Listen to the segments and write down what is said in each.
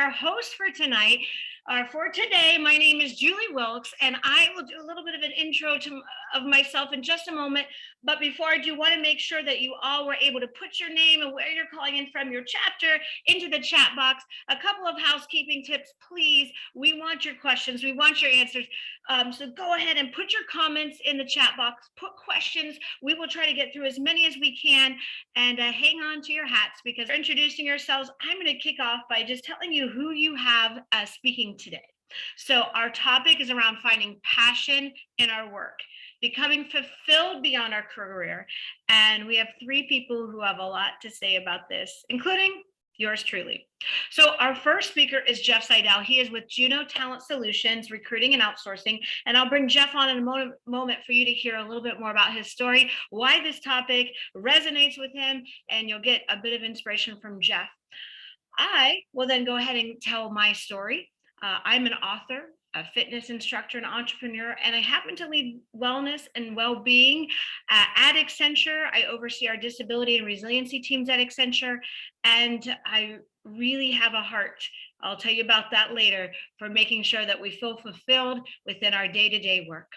our host for tonight. For today, my name is Julie Wilkes, and I will do a little bit of an intro of myself in just a moment. But before I do, want to make sure that you all were able to put your name and where you're calling in from, your chapter, into the chat box. A couple of housekeeping tips, please. We want your questions. We want your answers. So go ahead and put your comments in the chat box. Put questions. We will try to get through as many as we can. And hang on to your hats, because introducing yourselves, I'm going to kick off by just telling you who you have speaking today. So our topic is around finding passion in our work, becoming fulfilled beyond our career. And we have three people who have a lot to say about this, including yours truly. So our first speaker is Jeff Seidel. He is with Juno Talent Solutions, recruiting and outsourcing. And I'll bring Jeff on in a moment for you to hear a little bit more about his story, why this topic resonates with him, and you'll get a bit of inspiration from Jeff. I will then go ahead and tell my story. I'm an author, a fitness instructor, and entrepreneur, and I happen to lead wellness and well-being at Accenture. I oversee our disability and resiliency teams at Accenture, and I really have a heart, I'll tell you about that later, for making sure that we feel fulfilled within our day-to-day work.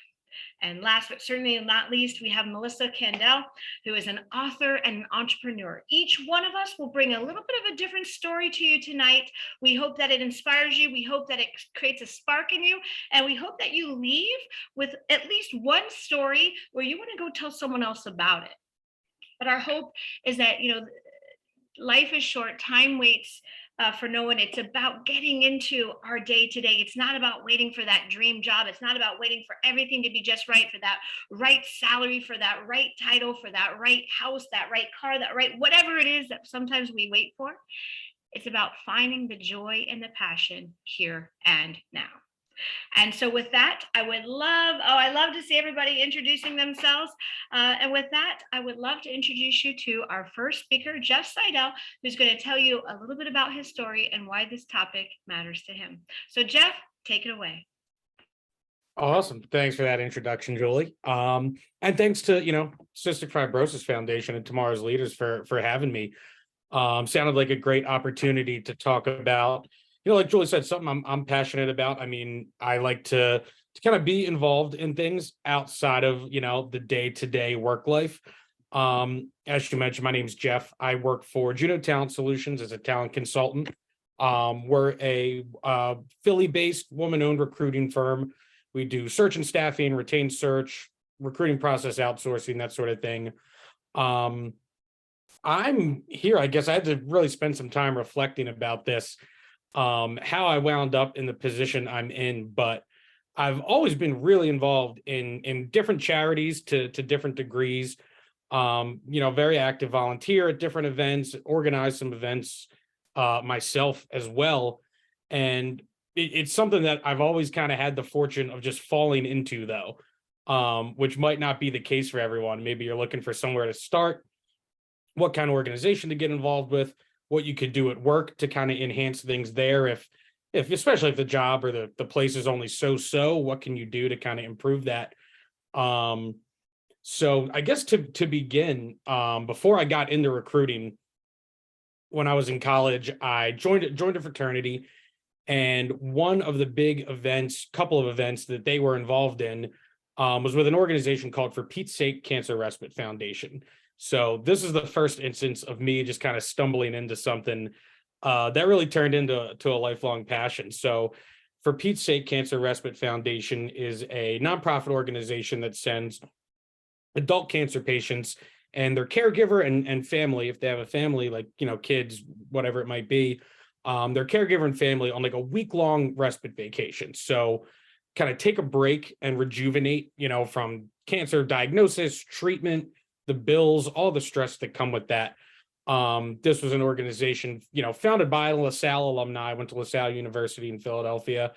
And last but certainly not least, we have Melissa Candell, who is an author and an entrepreneur. Each one of us will bring a little bit of a different story to you tonight. We hope that it inspires you. We hope that it creates a spark in you. And we hope that you leave with at least one story where you want to go tell someone else about it. But our hope is that, life is short, time waits for no one. It's about getting into our day to day. It's not about waiting for that dream job. It's not about waiting for everything to be just right, for that right salary, for that right title, for that right house, that right car, that right, whatever it is that sometimes we wait for. It's about finding the joy and the passion here and now. And so with that, I love to see everybody introducing themselves. And with that, I would love to introduce you to our first speaker, Jeff Seidel, who's going to tell you a little bit about his story and why this topic matters to him. So Jeff, take it away. Awesome. Thanks for that introduction, Julie. And thanks to, Cystic Fibrosis Foundation and Tomorrow's Leaders for having me. Sounded like a great opportunity to talk about, like Julie said, something I'm passionate about. I mean, I like to kind of be involved in things outside of, the day-to-day work life. As you mentioned, my name's Jeff. I work for Juno Talent Solutions as a talent consultant. We're a Philly-based woman-owned recruiting firm. We do search and staffing, retained search, recruiting process outsourcing, that sort of thing. I'm here, I guess I had to really spend some time reflecting about this. How I wound up in the position I'm in, but I've always been really involved in different charities to different degrees. Very active volunteer at different events, organize some events myself as well. And it's something that I've always kind of had the fortune of just falling into, though, which might not be the case for everyone. Maybe you're looking for somewhere to start, what kind of organization to get involved with, what you could do at work to kind of enhance things there. If especially if the job or the place is only so, what can you do to kind of improve that? So I guess to begin, before I got into recruiting, when I was in college, I joined a fraternity, and one of the big couple of events that they were involved in was with an organization called For Pete's Sake Cancer Respite Foundation. So this is the first instance of me just kind of stumbling into something that really turned into a lifelong passion. So For Pete's Sake Cancer Respite Foundation is a nonprofit organization that sends adult cancer patients and their caregiver and family, if they have a family, like, kids, whatever it might be, their caregiver and family on like a week-long respite vacation. So kind of take a break and rejuvenate, from cancer diagnosis, treatment, the bills, all the stress that come with that. This was an organization, founded by LaSalle alumni. I went to LaSalle University in Philadelphia.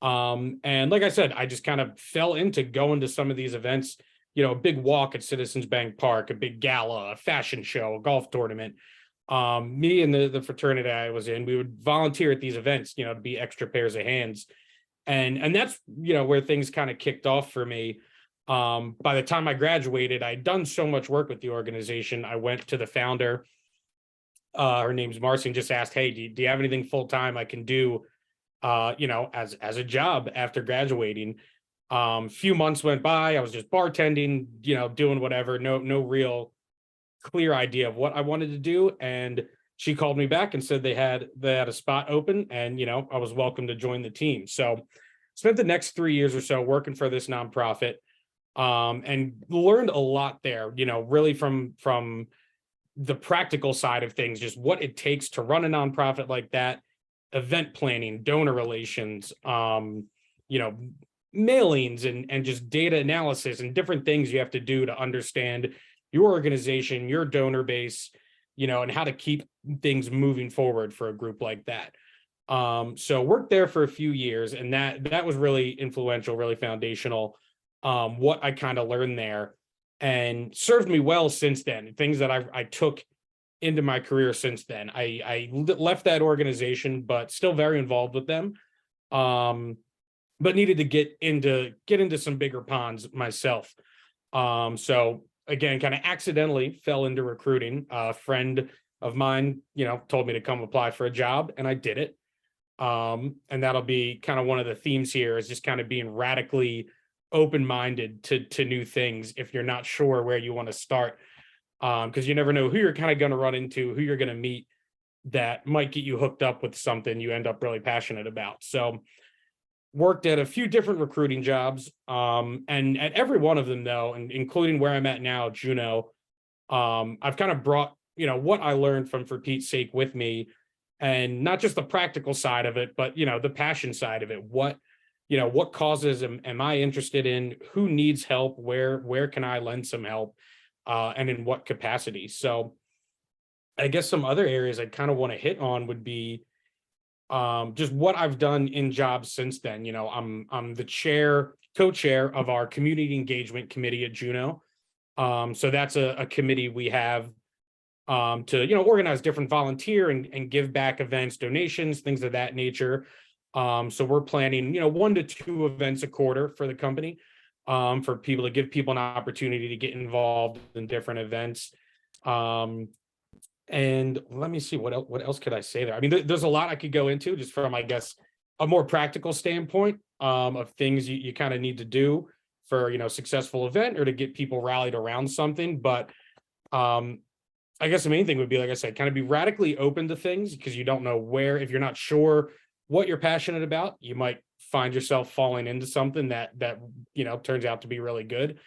And like I said, I just kind of fell into going to some of these events, a big walk at Citizens Bank Park, a big gala, a fashion show, a golf tournament. Me and the fraternity I was in, we would volunteer at these events, to be extra pairs of hands. And that's, where things kind of kicked off for me. By the time I graduated, I'd done so much work with the organization. I went to the founder her name's Marcy, and just asked, hey, do you have anything full time I can do, as a job after graduating? Few months went by. I was just bartending, doing whatever. No real clear idea of what I wanted to do. And she called me back and said they had a spot open, and I was welcome to join the team. So spent the next 3 years or so working for this nonprofit, and learned a lot there, really from the practical side of things, just what it takes to run a nonprofit like that, event planning, donor relations, mailings, and just data analysis and different things you have to do to understand your organization, your donor base, and how to keep things moving forward for a group like that. So worked there for a few years, and that was really influential, really foundational. What I kind of learned there, and served me well since then. Things that I took into my career since then. I left that organization, but still very involved with them. But needed to get into some bigger ponds myself. So again, kind of accidentally fell into recruiting. A friend of mine, told me to come apply for a job, and I did it. And that'll be kind of one of the themes here, is just kind of being radically open-minded to new things if you're not sure where you want to start. Because you never know who you're kind of going to run into, who you're going to meet that might get you hooked up with something you end up really passionate about. So worked at a few different recruiting jobs, and at every one of them, though, and including where I'm at now, Juneau, I've kind of brought what I learned from For Pete's Sake with me, and not just the practical side of it, but the passion side of it. What causes am I interested in? Who needs help? Where can I lend some help? And in what capacity? So I guess some other areas I kind of want to hit on would be just what I've done in jobs since then. I'm the co-chair of our community engagement committee at Juneau. So that's a committee we have to organize different volunteer and give back events, donations, things of that nature. So we're planning 1 to 2 events a quarter for the company, for people, to give people an opportunity to get involved in different events. And let me see, what else could I say there? I mean, there's a lot I could go into just from, I guess, a more practical standpoint, of things you kind of need to do for successful event, or to get people rallied around something. But I guess the main thing would be, like I said, kind of be radically open to things, because you don't know where, if you're not sure what you're passionate about, you might find yourself falling into something that turns out to be really good.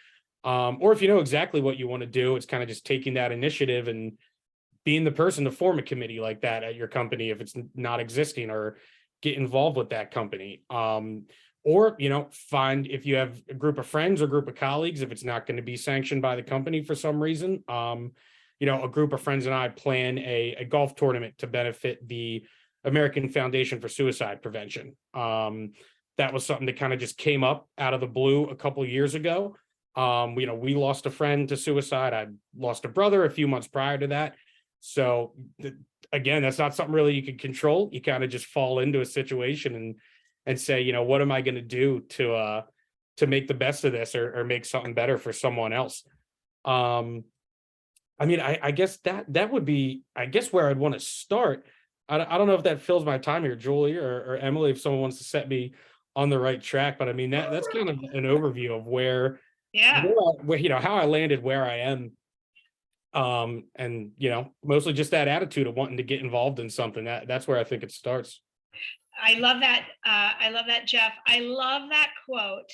Or if you know exactly what you want to do, it's kind of just taking that initiative and being the person to form a committee like that at your company if it's not existing, or get involved with that company. Or find, if you have a group of friends or group of colleagues, if it's not going to be sanctioned by the company for some reason, a group of friends and I plan a golf tournament to benefit the American Foundation for Suicide Prevention. That was something that kind of just came up out of the blue a couple of years ago. We lost a friend to suicide. I lost a brother a few months prior to that. So again, that's not something really you can control. You kind of just fall into a situation and say, what am I going to do to make the best of this, or make something better for someone else? I mean, I guess that would be, I guess, where I'd want to start. I don't know if that fills my time here, Julie or Emily, if someone wants to set me on the right track. But I mean, that's kind of an overview of where how I landed where I am. And mostly just that attitude of wanting to get involved in something. That's where I think it starts. I love that. I love that, Jeff. I love that quote.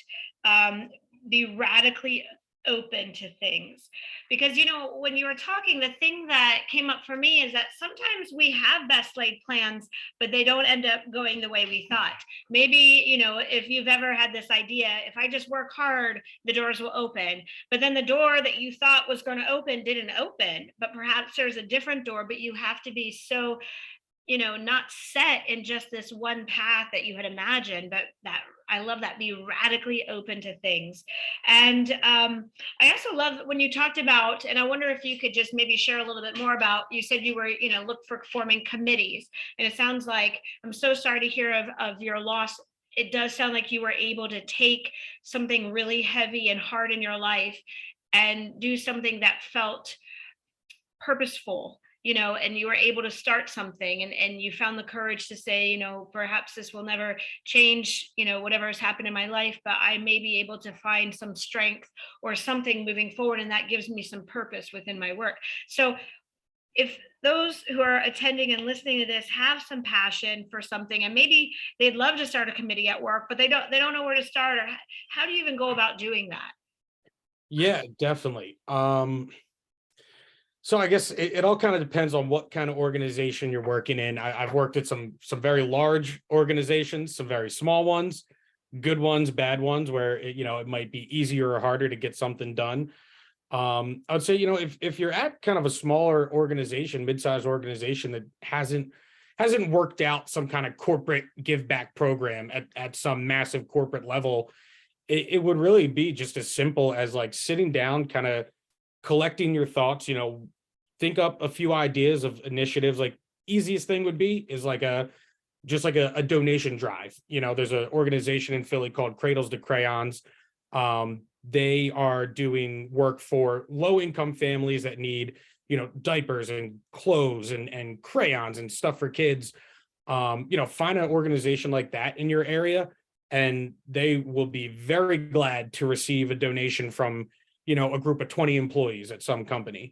Be radically open to things, because when you were talking, the thing that came up for me is that sometimes we have best laid plans, but they don't end up going the way we thought. Maybe if you've ever had this idea, if I just work hard, the doors will open, but then the door that you thought was going to open didn't open. But perhaps there's a different door, but you have to be so not set in just this one path that you had imagined. But that, I love that, be radically open to things. And I also love when you talked about, and I wonder if you could just maybe share a little bit more about, you said you were, look for forming committees. And it sounds like, I'm so sorry to hear of your loss. It does sound like you were able to take something really heavy and hard in your life and do something that felt purposeful and you were able to start something, and you found the courage to say, perhaps this will never change, whatever has happened in my life, but I may be able to find some strength or something moving forward. And that gives me some purpose within my work. So if those who are attending and listening to this have some passion for something, and maybe they'd love to start a committee at work, but they don't know where to start, or how do you even go about doing that? Yeah, definitely. So I guess it all kind of depends on what kind of organization you're working in. I've worked at some very large organizations, some very small ones, good ones, bad ones, where it might be easier or harder to get something done. I would say, if you're at kind of a smaller organization, mid-sized organization that hasn't worked out some kind of corporate give back program at some massive corporate level, it would really be just as simple as like sitting down, kind of collecting your thoughts, think up a few ideas of initiatives. Like easiest thing would be is like a donation drive. There's an organization in Philly called Cradles to Crayons. They are doing work for low income families that need, diapers and clothes and crayons and stuff for kids. Find an organization like that in your area, and they will be very glad to receive a donation from, a group of 20 employees at some company.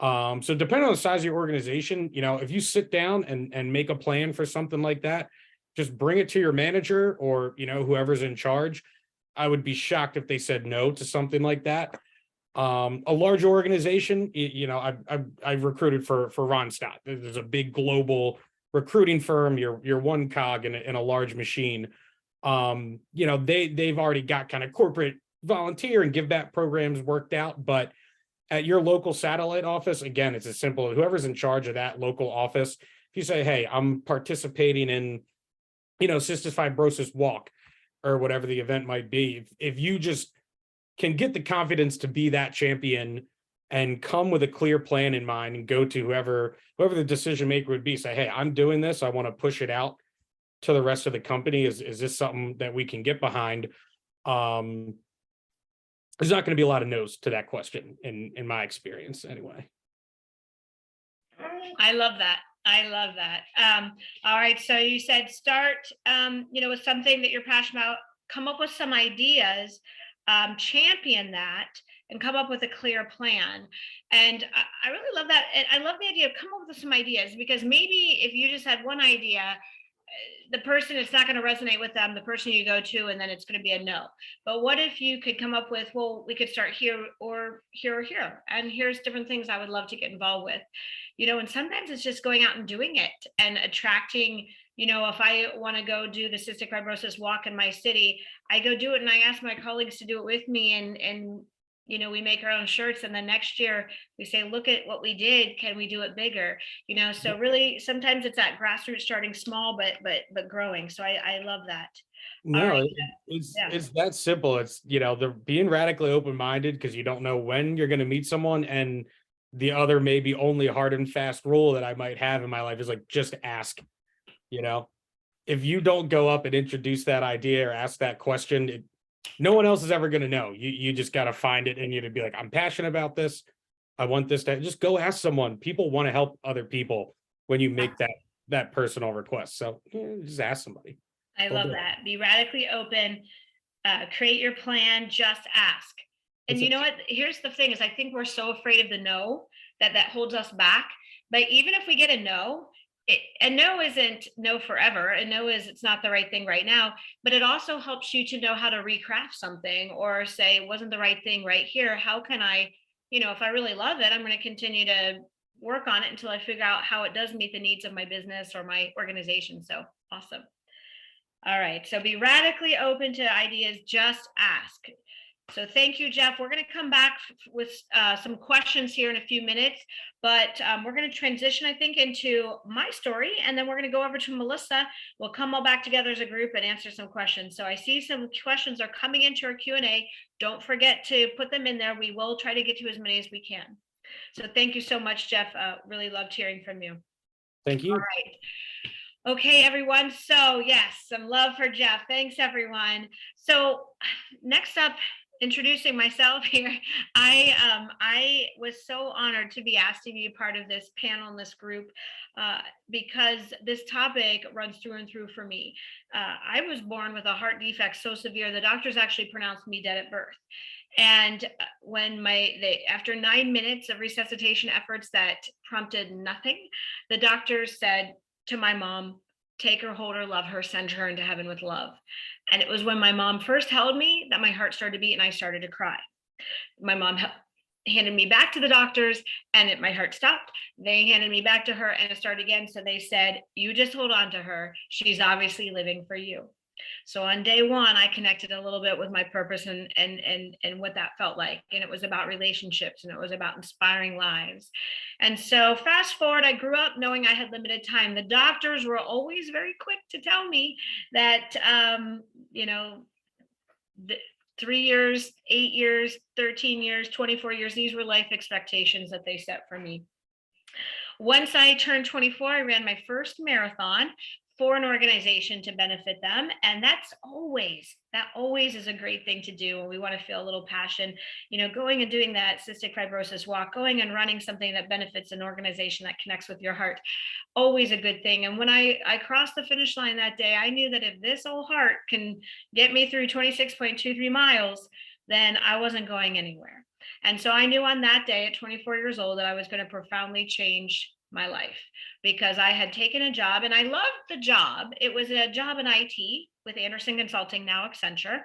So depending on the size of your organization, if you sit down and make a plan for something like that, just bring it to your manager or, whoever's in charge. I would be shocked if they said no to something like that. A large organization, I've recruited for Ronstadt. There's a big global recruiting firm. You're one cog in a large machine. They've already got kind of corporate volunteer and give back programs worked out, but at your local satellite office, again, it's as simple as whoever's in charge of that local office. If you say, hey, I'm participating in, cystic fibrosis walk or whatever the event might be, if you just can get the confidence to be that champion and come with a clear plan in mind and go to whoever the decision maker would be, say, hey, I'm doing this, I want to push it out to the rest of the company. Is this something that we can get behind? There's not going to be a lot of no's to that question in my experience anyway. I love that. I love that. All right. So you said start, with something that you're passionate about, come up with some ideas, champion that, and come up with a clear plan. And I really love that. And I love the idea of come up with some ideas, because maybe if you just had one idea, the person, it's not going to resonate with them, the person you go to, and then it's going to be a no. But what if you could come up with, well, we could start here or here or here, and here's different things I would love to get involved with, and sometimes it's just going out and doing it and attracting, if I want to go do the cystic fibrosis walk in my city, I go do it and I ask my colleagues to do it with me, and we make our own shirts, and then next year we say, look at what we did, can we do it bigger? So really sometimes it's that grassroots, starting small but growing. So I love that. All No, right. it's that simple. It's they're being radically open-minded, because you don't know when you're going to meet someone. And the other maybe only hard and fast rule that I might have in my life is like, just ask. If you don't go up and introduce that idea or ask that question, no one else is ever going to know. You just got to find it, and you'd be like, I'm passionate about this, I want this to just go ask someone. People want to help other people when you make that personal request. So just ask somebody. I love that. Be radically open, create your plan, just ask. And you know what? Here's the thing is, I think we're so afraid of the no that holds us back. But even if we get a no, a no isn't no forever. A no is, it's not the right thing right now, but it also helps you to know how to recraft something, or say, it wasn't the right thing right here. How can I, if I really love it, I'm going to continue to work on it until I figure out how it does meet the needs of my business or my organization. So awesome. All right. So be radically open to ideas, just ask. So thank you, Jeff. We're going to come back with some questions here in a few minutes, but we're going to transition, I think, into my story, and then we're going to go over to Melissa. We'll come all back together as a group and answer some questions. So I see some questions are coming into our Q&A. Don't forget to put them in there. We will try to get to as many as we can. So thank you so much, Jeff. Really loved hearing from you. Thank you. All right. Okay, everyone. So yes, some love for Jeff. Thanks, everyone. So next up introducing myself here. I was so honored to be asked to be a part of this panel in this group because this topic runs through and through for me. I was born with a heart defect so severe the doctors actually pronounced me dead at birth. And when after 9 minutes of resuscitation efforts that prompted nothing, the doctors said to my mom, take her, hold her, love her, send her into heaven with love. And it was when my mom first held me that my heart started to beat and I started to cry. My mom handed me back to the doctors and my heart stopped. They handed me back to her and it started again. So they said, you just hold on to her. She's obviously living for you. So on day one, I connected a little bit with my purpose and what that felt like. And it was about relationships and it was about inspiring lives. And so fast forward, I grew up knowing I had limited time. The doctors were always very quick to tell me that, the 3 years, 8 years, 13 years, 24 years, these were life expectations that they set for me. Once I turned 24, I ran my first marathon for an organization to benefit them. And that always is a great thing to do when we want to feel a little passion, going and doing that cystic fibrosis walk, going and running something that benefits an organization that connects with your heart, always a good thing. And when I crossed the finish line that day, I knew that if this old heart can get me through 26.23 miles, then I wasn't going anywhere. And so I knew on that day at 24 years old that I was going to profoundly change my life, because I had taken a job and I loved the job. It was a job in IT with Anderson Consulting, now Accenture.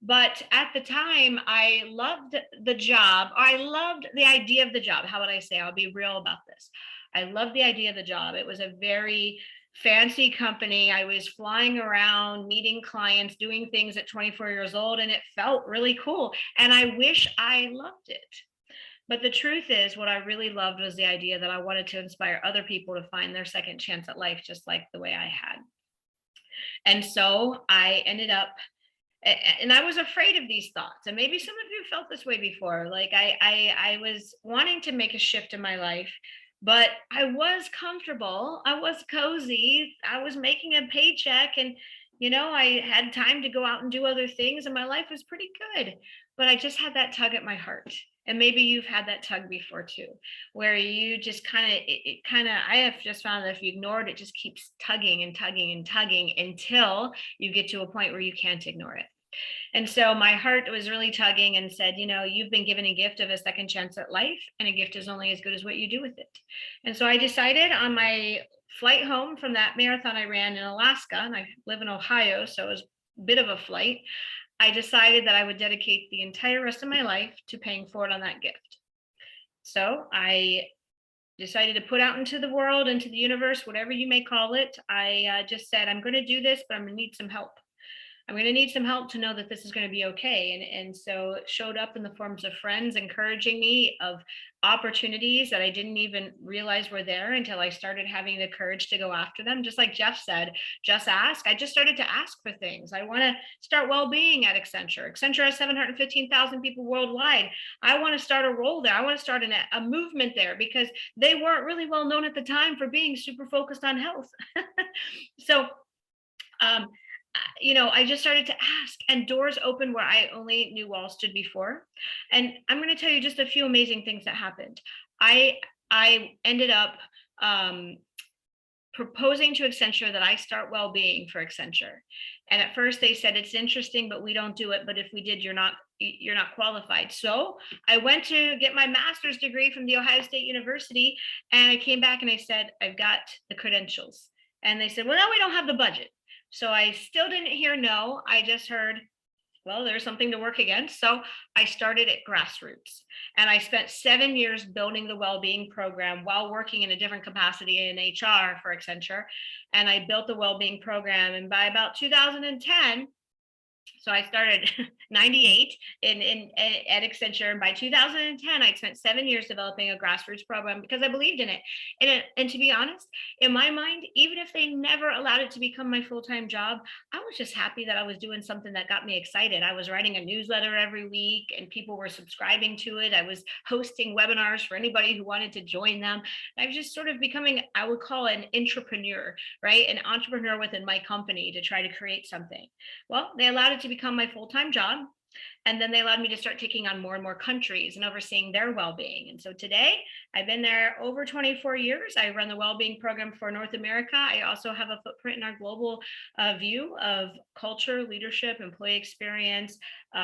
But at the time, I loved the job. I loved the idea of the job. How would I say? I'll be real about this. I loved the idea of the job. It was a very fancy company. I was flying around, meeting clients, doing things at 24 years old, and it felt really cool. And I wish I loved it. But the truth is, what I really loved was the idea that I wanted to inspire other people to find their second chance at life, just like the way I had. And so I ended up, and I was afraid of these thoughts. And maybe some of you felt this way before. Like I was wanting to make a shift in my life, but I was comfortable. I was cozy. I was making a paycheck, and I had time to go out and do other things, and my life was pretty good. But I just had that tug at my heart. And maybe you've had that tug before too, where you just I have just found that if you ignore it, it just keeps tugging and tugging and tugging until you get to a point where you can't ignore it. And so my heart was really tugging and said, you've been given a gift of a second chance at life, and a gift is only as good as what you do with it. And so I decided on my flight home from that marathon I ran in Alaska, and I live in Ohio, so it was a bit of a flight. I decided that I would dedicate the entire rest of my life to paying forward on that gift. So I decided to put out into the world, into the universe, whatever you may call it. I just said, I'm going to do this, but I'm going to need some help. I'm going to need some help to know that this is going to be okay. And so it showed up in the forms of friends encouraging me, of opportunities that I didn't even realize were there until I started having the courage to go after them. Just like Jeff said, just ask. I just started to ask for things. I want to start well-being at Accenture. Accenture has 715,000 people worldwide. I want to start a role there. I want to start a movement there, because they weren't really well known at the time for being super focused on health. So, I just started to ask, and doors opened where I only knew walls stood before. And I'm going to tell you just a few amazing things that happened. I ended up proposing to Accenture that I start well-being for Accenture. And at first they said, it's interesting, but we don't do it. But if we did, you're not qualified. So I went to get my master's degree from the Ohio State University, and I came back and I said, I've got the credentials. And they said, well, no, we don't have the budget. So I still didn't hear no. I just heard, well, there's something to work against. So I started at grassroots, and I spent 7 years building the well-being program while working in a different capacity in HR for Accenture. And I built the well-being program. And by about 2010, so I started 98 at Accenture, and by 2010, I'd spent 7 years developing a grassroots program because I believed in it. And to be honest, in my mind, even if they never allowed it to become my full-time job, I was just happy that I was doing something that got me excited. I was writing a newsletter every week, and people were subscribing to it. I was hosting webinars for anybody who wanted to join them. I was just sort of becoming, I would call it an entrepreneur, right? An entrepreneur within my company to try to create something. Well, they allowed it to become my full-time job. And then they allowed me to start taking on more and more countries and overseeing their well-being. And so today I've been there over 24 years. I run the well-being program for North America. I also have a footprint in our global view of culture, leadership, employee experience,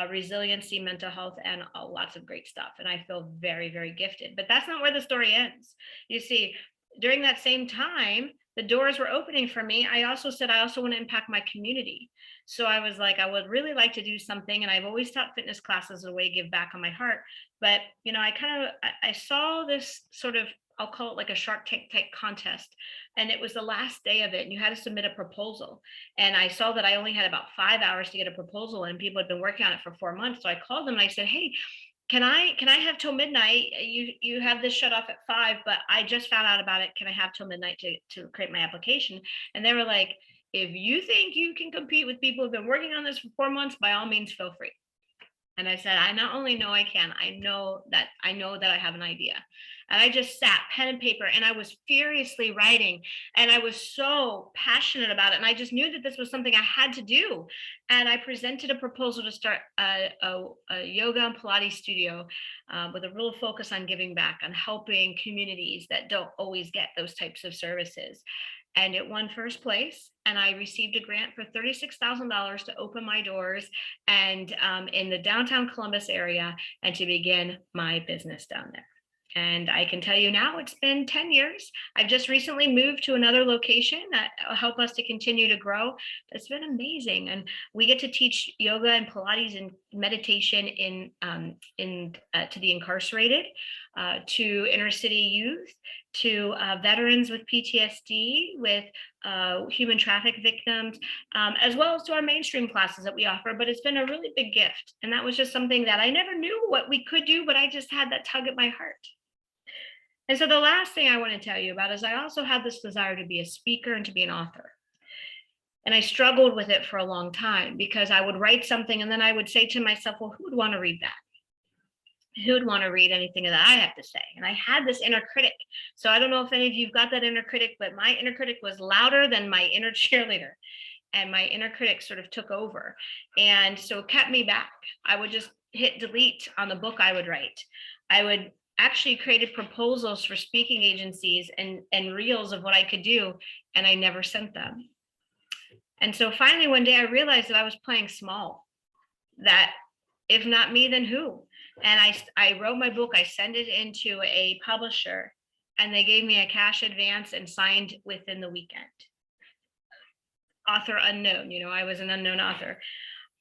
resiliency, mental health, and lots of great stuff. And I feel very, very gifted. But that's not where the story ends. You see, during that same time, the doors were opening for me. I also said, I also want to impact my community. So I was like, I would really like to do something. And I've always taught fitness classes as a way to give back on my heart. But, I saw this sort of, I'll call it like a Shark Tank type contest. And it was the last day of it. And you had to submit a proposal. And I saw that I only had about 5 hours to get a proposal. And people had been working on it for 4 months. So I called them and I said, hey, can I have till midnight? You have this shut off at 5, but I just found out about it. Can I have till midnight to create my application? And they were like, if you think you can compete with people who've been working on this for 4 months, by all means, feel free. And I said, I not only know I can, I know that I have an idea. And I just sat pen and paper and I was furiously writing and I was so passionate about it. And I just knew that this was something I had to do. And I presented a proposal to start a yoga and Pilates studio with a real focus on giving back, on helping communities that don't always get those types of services. And it won first place. And I received a grant for $36,000 to open my doors and in the downtown Columbus area and to begin my business down there. And I can tell you now, it's been 10 years. I've just recently moved to another location that will help us to continue to grow. It's been amazing. And we get to teach yoga and Pilates and meditation to the incarcerated, to inner city youth, to veterans with PTSD, with human traffic victims, as well as to our mainstream classes that we offer. But it's been a really big gift. And that was just something that I never knew what we could do, but I just had that tug at my heart. And so the last thing I want to tell you about is I also had this desire to be a speaker and to be an author. And I struggled with it for a long time because I would write something and then I would say to myself, well, who would want to read that? Who would want to read anything that I have to say? And I had this inner critic. So I don't know if any of you've got that inner critic, but my inner critic was louder than my inner cheerleader. And my inner critic sort of took over. And so it kept me back. I would just hit delete on the book I would write. I would actually created proposals for speaking agencies and reels of what I could do, and I never sent them. And so finally one day I realized that I was playing small, that if not me, then who? And I wrote my book, I sent it into a publisher, and they gave me a cash advance and signed within the weekend. Author unknown, I was an unknown author.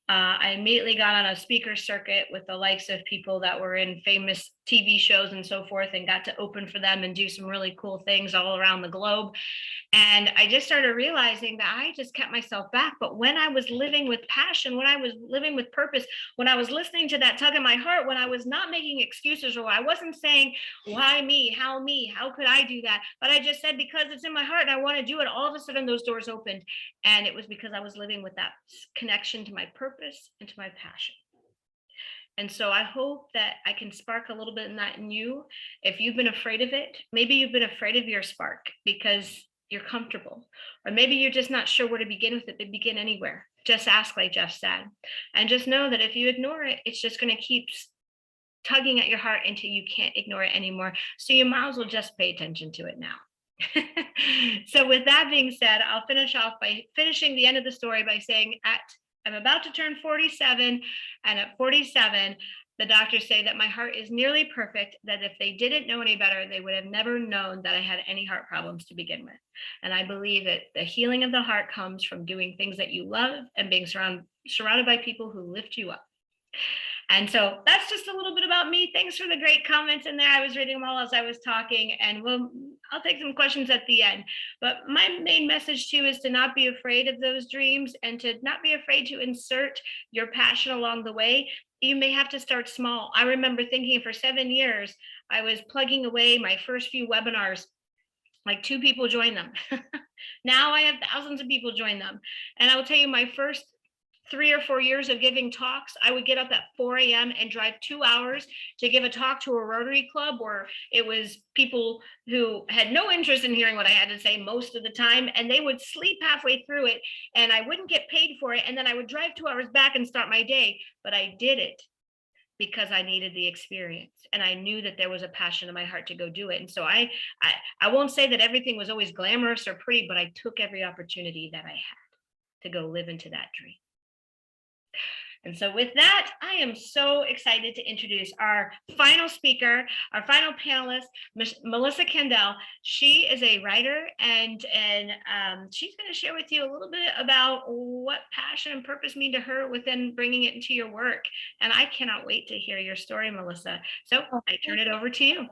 I immediately got on a speaker circuit with the likes of people that were in famous TV shows and so forth, and got to open for them and do some really cool things all around the globe. And I just started realizing that I just kept myself back. But when I was living with passion, when I was living with purpose, when I was listening to that tug in my heart, when I was not making excuses, or I wasn't saying, why me? How could I do that? But I just said, because it's in my heart and I want to do it, all of a sudden those doors opened. And it was because I was living with that connection to my purpose and to my passion. And so I hope that I can spark a little bit in that in you. If you've been afraid of it, maybe you've been afraid of your spark because you're comfortable, or maybe you're just not sure where to begin with it. They begin anywhere. Just ask, like Jeff said, and just know that if you ignore it, it's just going to keep tugging at your heart until you can't ignore it anymore. So you might as well just pay attention to it now. So with that being said, I'll finish off by finishing the end of the story by saying I'm about to turn 47, and at 47, the doctors say that my heart is nearly perfect, that if they didn't know any better, they would have never known that I had any heart problems to begin with. And I believe that the healing of the heart comes from doing things that you love and being surrounded by people who lift you up. And so that's just a little bit about me. Thanks for the great comments in there. I was reading them all as I was talking, and I'll take some questions at the end. But my main message too is to not be afraid of those dreams, and to not be afraid to insert your passion along the way. You may have to start small. I remember thinking for 7 years, I was plugging away my first few webinars, like 2 people joined them. Now I have thousands of people join them. And I will tell you, my first 3 or 4 years of giving talks, I would get up at 4 a.m. and drive 2 hours to give a talk to a Rotary Club where it was people who had no interest in hearing what I had to say most of the time, and they would sleep halfway through it, and I wouldn't get paid for it. And then I would drive 2 hours back and start my day. But I did it because I needed the experience, and I knew that there was a passion in my heart to go do it. And so I won't say that everything was always glamorous or pretty, but I took every opportunity that I had to go live into that dream. And so with that, I am so excited to introduce our final speaker, our final panelist, Melissa Kendall. She is a writer, and she's going to share with you a little bit about what passion and purpose mean to her within bringing it into your work. And I cannot wait to hear your story, Melissa. So I turn it over to you.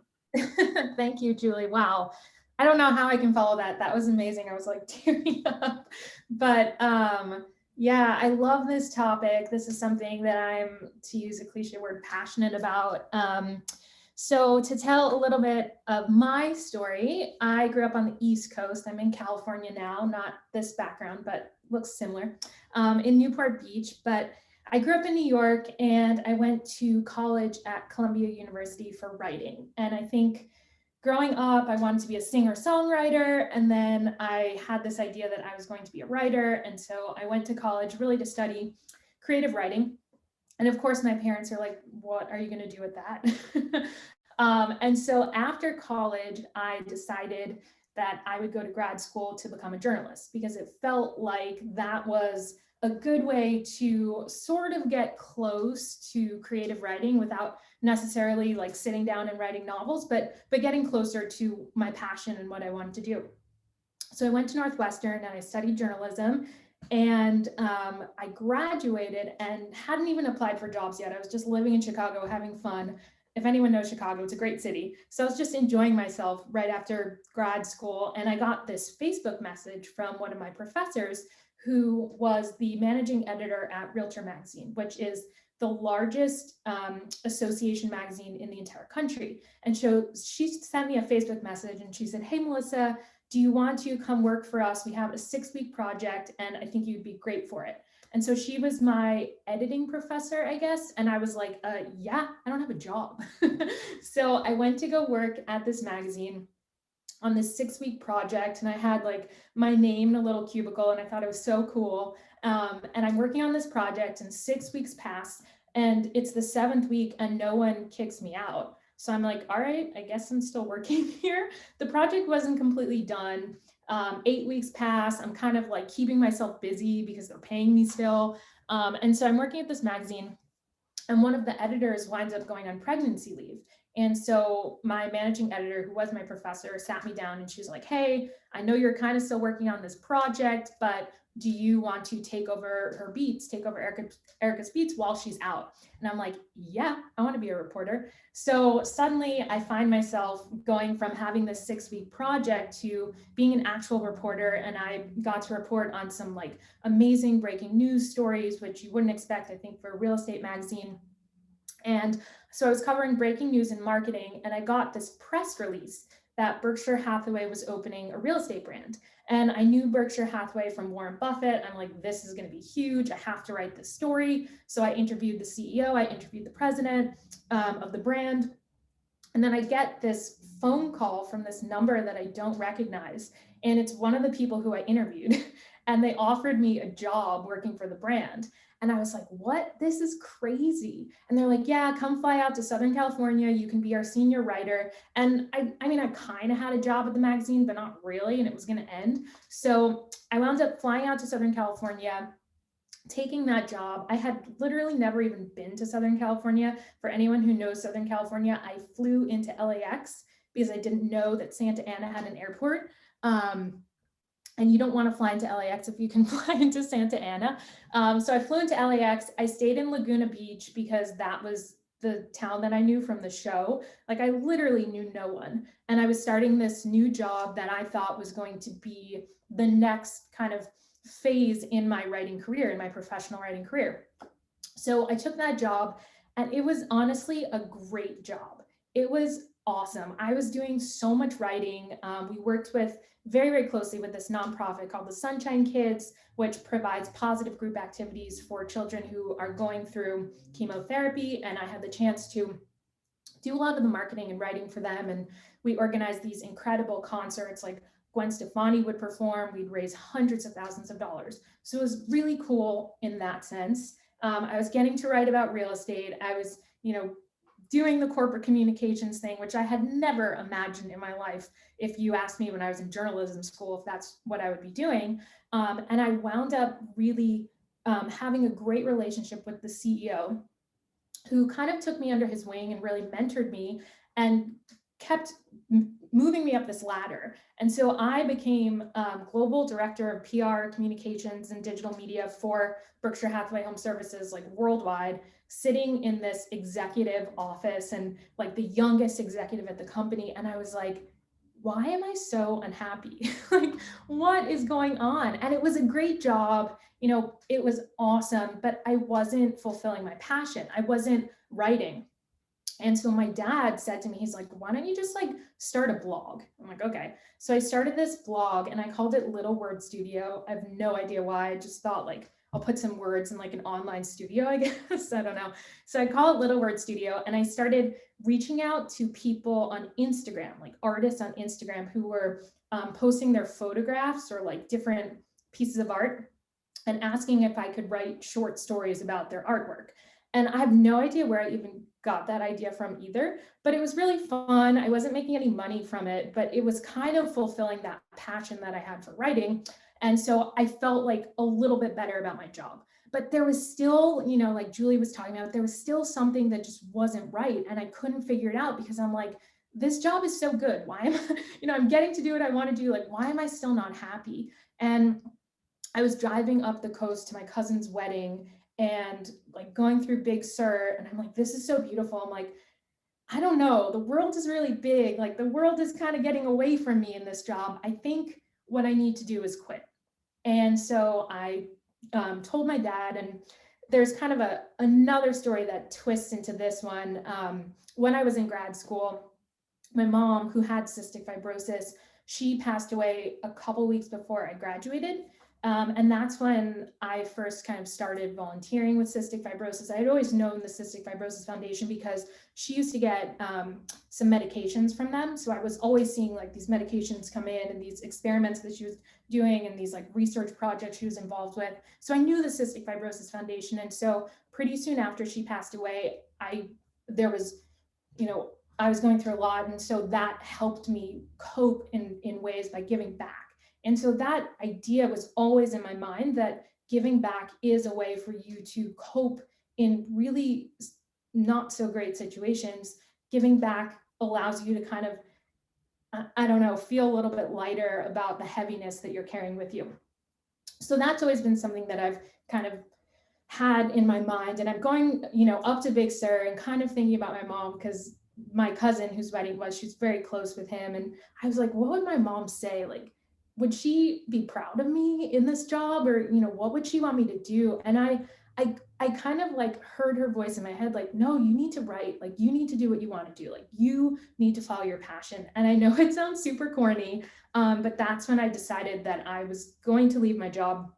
Thank you, Julie. Wow. I don't know how I can follow that. That was amazing. I was like tearing up. But yeah, I love this topic. This is something that I'm, to use a cliche word, passionate about. So to tell a little bit of my story, I grew up on the East Coast. I'm in California now, not this background, but looks similar, in Newport Beach. But I grew up in New York, and I went to college at Columbia University for writing. And I think growing up, I wanted to be a singer-songwriter, and then I had this idea that I was going to be a writer. And so I went to college really to study creative writing. And of course, my parents are like, what are you going to do with that? And so after college, I decided that I would go to grad school to become a journalist, because it felt like that was a good way to sort of get close to creative writing without necessarily like sitting down and writing novels, but getting closer to my passion and what I wanted to do. So I went to Northwestern and I studied journalism, and I graduated and hadn't even applied for jobs yet. I was just living in Chicago, having fun. If anyone knows Chicago, it's a great city. So I was just enjoying myself right after grad school. And I got this Facebook message from one of my professors, who was the managing editor at Realtor Magazine, which is the largest association magazine in the entire country. And so she sent me a Facebook message and she said, hey, Melissa, do you want to come work for us? We have a 6-week project and I think you'd be great for it. And so she was my editing professor, I guess. And I was like, yeah, I don't have a job. So I went to go work at this magazine on this 6-week project, and I had like my name in a little cubicle, and I thought it was so cool. And I'm working on this project, and 6 weeks pass, and it's the 7th week, and no one kicks me out. So I'm like, all right, I guess I'm still working here. The project wasn't completely done. 8 weeks pass. I'm kind of like keeping myself busy because they're paying me still. And so I'm working at this magazine, and one of the editors winds up going on pregnancy leave. And so my managing editor, who was my professor, sat me down and she's like, hey, I know you're kind of still working on this project, but do you want to take over her beats, take over Erica's beats while she's out? And I'm like, yeah, I want to be a reporter. So suddenly I find myself going from having this 6-week project to being an actual reporter. And I got to report on some like amazing breaking news stories, which you wouldn't expect, I think, for a real estate magazine. And so I was covering breaking news and marketing, and I got this press release that Berkshire Hathaway was opening a real estate brand. And I knew Berkshire Hathaway from Warren Buffett. I'm like, this is going to be huge. I have to write this story. So I interviewed the CEO, I interviewed the president of the brand. And then I get this phone call from this number that I don't recognize. And it's one of the people who I interviewed. And they offered me a job working for the brand. And I was like, what? This is crazy. And they're like, yeah, come fly out to Southern California. You can be our senior writer. And I mean, I kind of had a job at the magazine, but not really. And it was going to end. So I wound up flying out to Southern California, taking that job. I had literally never even been to Southern California. For anyone who knows Southern California, I flew into LAX because I didn't know that Santa Ana had an airport. And you don't want to fly into LAX if you can fly into Santa Ana. So I flew into LAX. I stayed in Laguna Beach because that was the town that I knew from the show. Like I literally knew no one. And I was starting this new job that I thought was going to be the next kind of phase in my writing career, in my professional writing career. So I took that job, and it was honestly a great job. It was awesome. I was doing so much writing. We worked with very, very closely with this nonprofit called the Sunshine Kids, which provides positive group activities for children who are going through chemotherapy. And I had the chance to do a lot of the marketing and writing for them. And we organized these incredible concerts, like Gwen Stefani would perform. We'd raise hundreds of thousands of dollars. So it was really cool in that sense. I was getting to write about real estate. I was, doing the corporate communications thing, which I had never imagined in my life. If you asked me when I was in journalism school, if that's what I would be doing. And I wound up really having a great relationship with the CEO, who kind of took me under his wing and really mentored me and kept moving me up this ladder. And so I became global director of PR, communications, and digital media for Berkshire Hathaway Home Services, like worldwide, sitting in this executive office and like the youngest executive at the company. And I was like, why am I so unhappy? Like, what is going on? And it was a great job. It was awesome, but I wasn't fulfilling my passion. I wasn't writing. And so my dad said to me, he's like, why don't you just like start a blog? I'm like, okay. So I started this blog and I called it Little Word Studio. I have no idea why. I just thought like, I'll put some words in like an online studio, I guess. I don't know. So I call it Little Word Studio. And I started reaching out to people on Instagram, like artists on Instagram who were posting their photographs or like different pieces of art and asking if I could write short stories about their artwork. And I have no idea where I even got that idea from either, but it was really fun. I wasn't making any money from it, but it was kind of fulfilling that passion that I had for writing. And so I felt like a little bit better about my job. But there was still, like Julie was talking about, there was still something that just wasn't right. And I couldn't figure it out because I'm like, this job is so good. Why am I, I'm getting to do what I want to do. Like, why am I still not happy? And I was driving up the coast to my cousin's wedding and like going through Big Sur. And I'm like, this is so beautiful. I'm like, I don't know. The world is really big. Like the world is kind of getting away from me in this job. I think what I need to do is quit. And so I told my dad, and there's kind of another story that twists into this one. When I was in grad school, my mom, who had cystic fibrosis, she passed away a couple weeks before I graduated. And that's when I first kind of started volunteering with cystic fibrosis. I had always known the Cystic Fibrosis Foundation because she used to get some medications from them. So I was always seeing like these medications come in and these experiments that she was doing and these like research projects she was involved with. So I knew the Cystic Fibrosis Foundation. And so pretty soon after she passed away, I was going through a lot. And so that helped me cope in ways by giving back. And so that idea was always in my mind that giving back is a way for you to cope in really not so great situations. Giving back allows you to kind of, feel a little bit lighter about the heaviness that you're carrying with you. So that's always been something that I've kind of had in my mind. And I'm going, up to Big Sur and kind of thinking about my mom because my cousin whose wedding was, she's very close with him. And I was like, what would my mom say? Like, would she be proud of me in this job? Or, what would she want me to do? And I kind of like heard her voice in my head, like, no, you need to write, like, you need to do what you want to do. Like, you need to follow your passion. And I know it sounds super corny, but that's when I decided that I was going to leave my job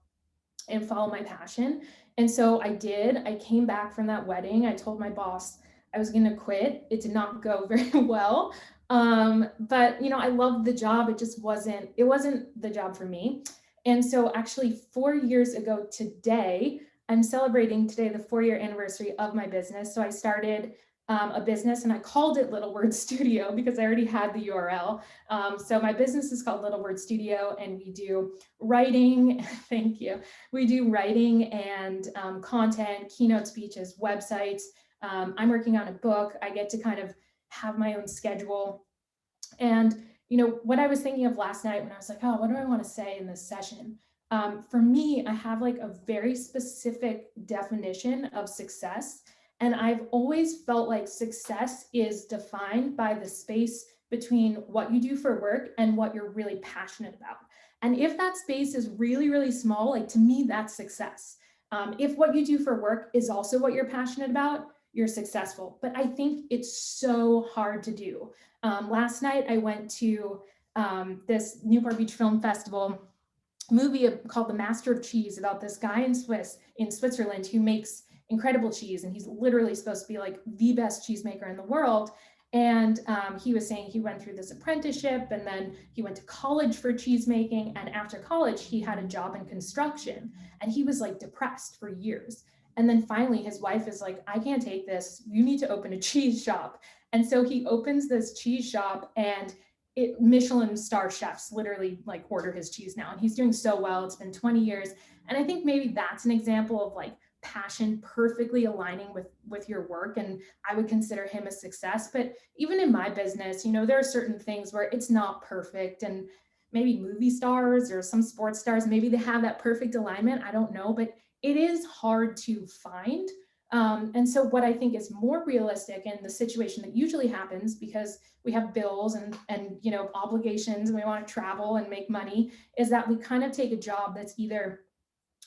and follow my passion. And so I did. I came back from that wedding. I told my boss I was going to quit. It did not go very well. But I loved the job. It wasn't the job for me. And so actually 4 years ago today, I'm celebrating today the 4-year anniversary of my business. So I started a business and I called it Little Word Studio because I already had the URL. So my business is called Little Word Studio and we do writing, thank you. We do writing and content, keynote speeches, websites. I'm working on a book. I get to kind of have my own schedule. And, what I was thinking of last night when I was like, oh, what do I want to say in this session? For me, I have like a very specific definition of success. And I've always felt like success is defined by the space between what you do for work and what you're really passionate about. And if that space is really, really small, like to me, that's success. If what you do for work is also what you're passionate about, you're successful. But I think it's so hard to do. Last night I went to this Newport Beach Film Festival movie called The Master of Cheese, about this guy in Switzerland who makes incredible cheese, and he's literally supposed to be like the best cheesemaker in the world. And he was saying he went through this apprenticeship, and then he went to college for cheesemaking, and after college he had a job in construction, and he was like depressed for years. And then finally his wife is like, I can't take this, you need to open a cheese shop. And so he opens this cheese shop, and Michelin star chefs literally like order his cheese now, and he's doing so well. It's been 20 years. And I think maybe that's an example of like passion perfectly aligning with your work, and I would consider him a success. But even in my business, you know, there are certain things where it's not perfect, and maybe movie stars or some sports stars, maybe they have that perfect alignment, I don't know, but it is hard to find. And so what I think is more realistic in the situation that usually happens, because we have bills and you know, obligations, and we want to travel and make money, is that we kind of take a job that's either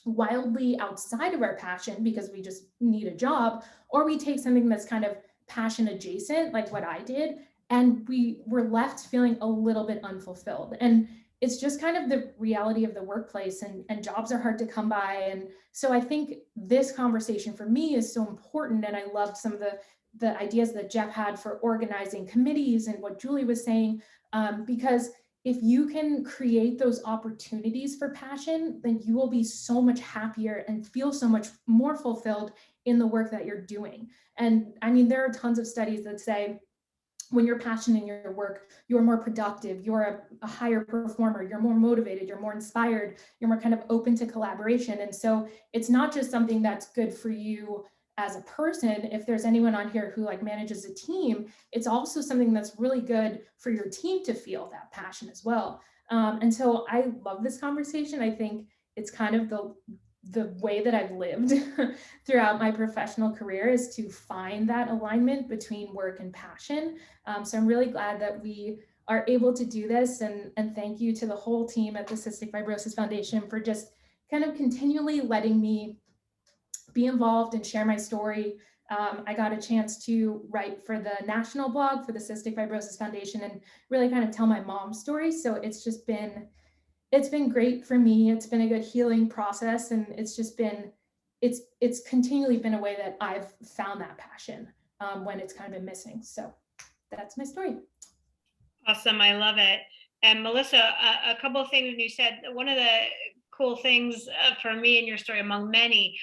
wildly outside of our passion because we just need a job, or we take something that's kind of passion adjacent, like what I did, and we were left feeling a little bit unfulfilled. And it's just kind of the reality of the workplace, and jobs are hard to come by. And so I think this conversation for me is so important. And I loved some of the ideas that Jeff had for organizing committees and what Julie was saying, because if you can create those opportunities for passion, then you will be so much happier and feel so much more fulfilled in the work that you're doing. And I mean, there are tons of studies that say when you're passionate in your work, you're more productive, you're a higher performer, you're more motivated, you're more inspired, you're more kind of open to collaboration. And so it's not just something that's good for you as a person. If there's anyone on here who like manages a team, it's also something that's really good for your team to feel that passion as well. And so I love this conversation. I think it's kind of the way that I've lived throughout my professional career, is to find that alignment between work and passion. So I'm really glad that we are able to do this, and thank you to the whole team at the Cystic Fibrosis Foundation for just kind of continually letting me be involved and share my story. I got a chance to write for the national blog for the Cystic Fibrosis Foundation and really kind of tell my mom's story. So it's been great for me. It's been a good healing process, and it's continually been a way that I've found that passion when it's kind of been missing. So that's my story. Awesome. I love it. And Melissa, a couple of things you said. One of the cool things for me in your story, among many,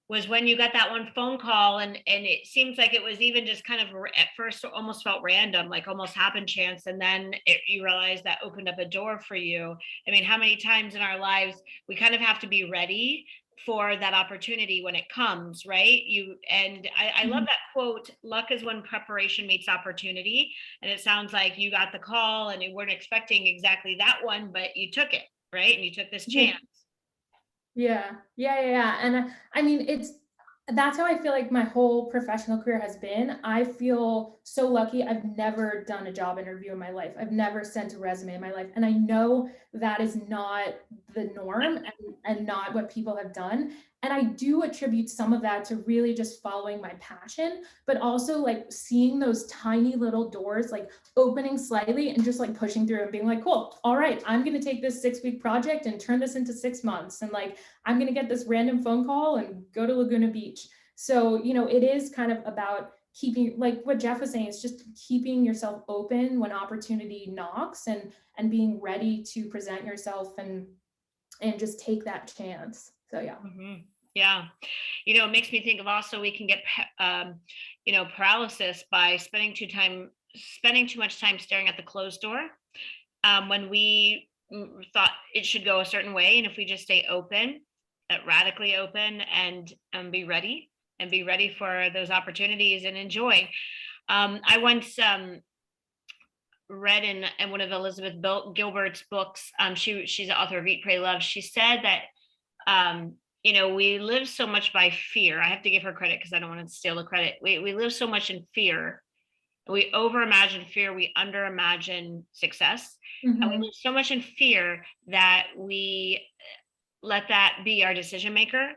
was when you got that one phone call, and it seems like it was even just kind of at first almost felt random, like almost happened chance, and then you realized that opened up a door for you. I mean, how many times in our lives we kind of have to be ready for that opportunity when it comes, right? I love that quote, luck is when preparation meets opportunity. And it sounds like you got the call and you weren't expecting exactly that one, but you took it, right? And you took this chance. Yeah. And I mean, that's how I feel like my whole professional career has been. I feel so lucky. I've never done a job interview in my life. I've never sent a resume in my life. And I know that is not the norm and not what people have done. And I do attribute some of that to really just following my passion, but also like seeing those tiny little doors like opening slightly and just like pushing through and being like, cool, all right, I'm going to take this 6-week project and turn this into 6 months. And like, I'm going to get this random phone call and go to Laguna Beach. So, you know, it is kind of about keeping, like what Jeff was saying, it's just keeping yourself open when opportunity knocks, and being ready to present yourself and just take that chance. So yeah. Mm-hmm. Yeah. You know, it makes me think of also we can get, paralysis by spending too much time staring at the closed door when we thought it should go a certain way. And if we just stay open, radically open, and be ready for those opportunities and enjoy. I once read in one of Elizabeth Gilbert's books, she's the author of Eat, Pray, Love. She said that, we live so much by fear. I have to give her credit because I don't want to steal the credit. We live so much in fear. We overimagine fear. We underimagine success. Mm-hmm. And we live so much in fear that we let that be our decision maker.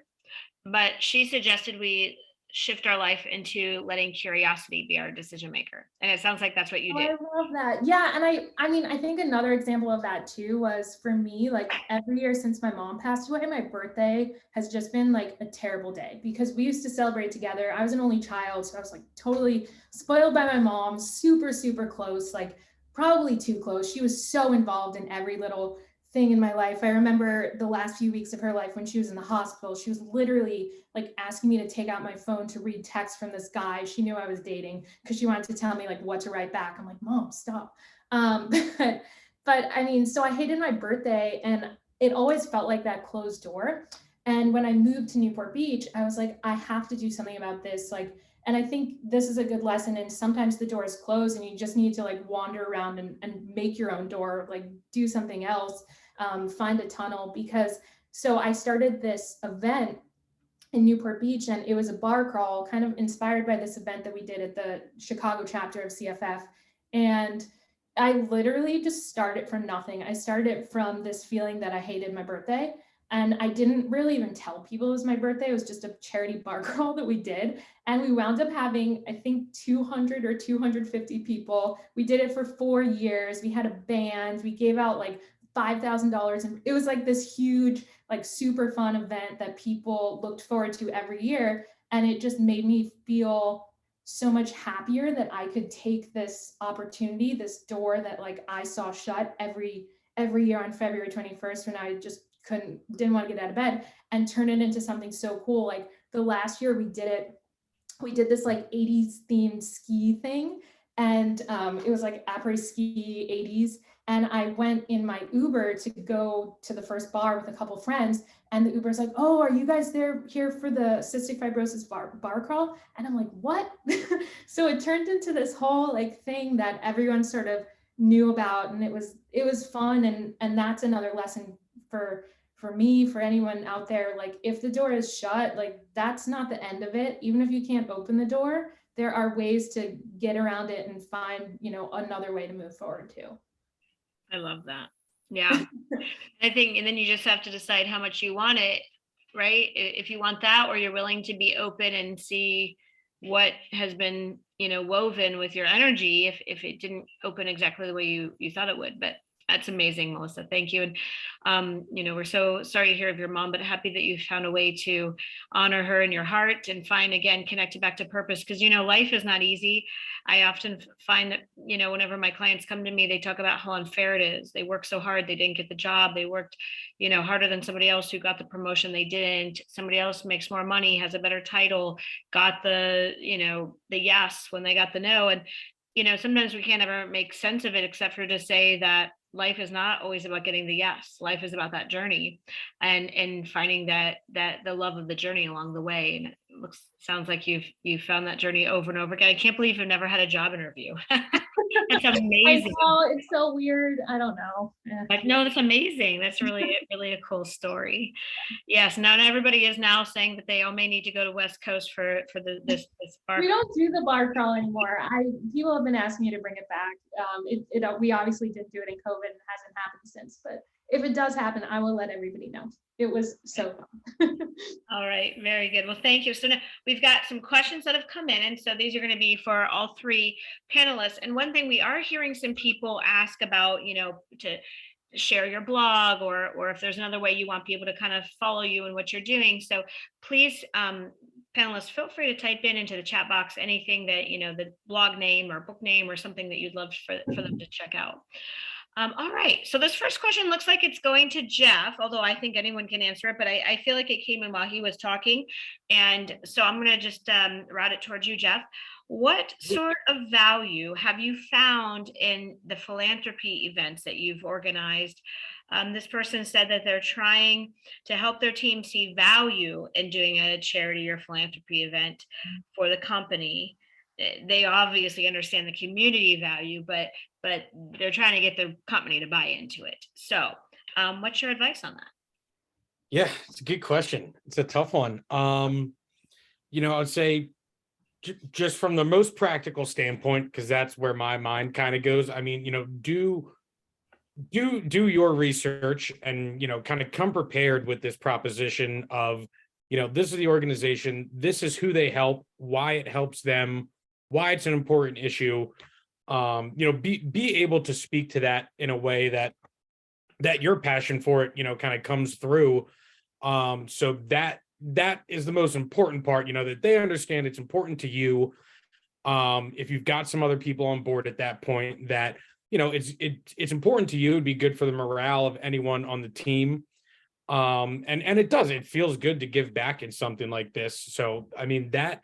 But she suggested we shift our life into letting curiosity be our decision maker. And it sounds like that's what you Oh, did. I love that. Yeah. And I mean, I think another example of that too was for me, like every year since my mom passed away, my birthday has just been like a terrible day because we used to celebrate together. I was an only child, so I was like totally spoiled by my mom, super, super close, like probably too close. She was so involved in every little thing in my life. I remember the last few weeks of her life when she was in the hospital, she was literally like asking me to take out my phone to read text from this guy she knew I was dating because she wanted to tell me like what to write back. I'm like, Mom, stop. Um, but, but I mean, so I hated my birthday and it always felt like that closed door. And when I moved to Newport Beach, I was like, I have to do something about this. Like, and I think this is a good lesson. And sometimes the door is closed and you just need to like wander around and make your own door, like do something else, find a tunnel. Because so I started this event in Newport Beach, and it was a bar crawl kind of inspired by this event that we did at the Chicago chapter of CFF. And I literally just started from nothing. I started from this feeling that I hated my birthday. And I didn't really even tell people it was my birthday. It was just a charity bar crawl that we did. And we wound up having, I think, 200 or 250 people. We did it for 4 years. We had a band. We gave out like $5,000. And it was like this huge, like super fun event that people looked forward to every year. And it just made me feel so much happier that I could take this opportunity, this door that like I saw shut every year on February 21st when I just didn't want to get out of bed, and turn it into something so cool. Like the last year we did this like 80s themed ski thing, and it was like après ski 80s. And I went in my Uber to go to the first bar with a couple friends, and the Uber's like, "Oh, are you guys here for the cystic fibrosis bar crawl?" And I'm like, "What?" So it turned into this whole like thing that everyone sort of knew about, and it was fun. And that's another lesson for me, for anyone out there. Like if the door is shut, like that's not the end of it. Even if you can't open the door, there are ways to get around it and find, another way to move forward too. I love that. Yeah. I think, and then you just have to decide how much you want it, right? If you want that, or you're willing to be open and see what has been, woven with your energy if it didn't open exactly the way you thought it would. But that's amazing, Melissa. Thank you. And, we're so sorry to hear of your mom, but happy that you found a way to honor her in your heart and find, again, connected back to purpose. Because, life is not easy. I often find that, whenever my clients come to me, they talk about how unfair it is. They work so hard, they didn't get the job. They worked, harder than somebody else who got the promotion they didn't. Somebody else makes more money, has a better title, got the, the yes when they got the no. And, sometimes we can't ever make sense of it except for to say that life is not always about getting the yes. Life is about that journey and finding that the love of the journey along the way. And it sounds like you've found that journey over and over again. I can't believe you've never had a job interview. That's amazing. I know, it's so weird. I don't know. But no, that's amazing. That's really a cool story. Yes. Now everybody is now saying that they all may need to go to West Coast for this bar. We don't do the bar crawl anymore. People have been asking me to bring it back. We obviously didn't do it in COVID and it hasn't happened since, but if it does happen, I will let everybody know. It was so fun. All right, very good. Well, thank you. So now we've got some questions that have come in, and so these are going to be for all three panelists. And one thing we are hearing some people ask about, to share your blog, or if there's another way you want people to kind of follow you and what you're doing. So please, panelists, feel free to type into the chat box anything that, the blog name or book name or something that you'd love for them to check out. All right, so this first question looks like it's going to Jeff, although I think anyone can answer it, but I feel like it came in while he was talking. And so I'm going to just route it towards you, Jeff. What sort of value have you found in the philanthropy events that you've organized? This person said that they're trying to help their team see value in doing a charity or philanthropy event for the company. They obviously understand the community value, but they're trying to get the company to buy into it. So what's your advice on that? Yeah, it's a good question. It's a tough one. I would say just from the most practical standpoint, because that's where my mind kind of goes. I mean, do your research and, kind of come prepared with this proposition of, this is the organization, this is who they help, why it helps them, why it's an important issue. Be able to speak to that in a way that your passion for it, kind of comes through. So that is the most important part, that they understand it's important to you. If you've got some other people on board at that point, that it's important to you, it'd be good for the morale of anyone on the team. And it feels good to give back in something like this. So I mean, that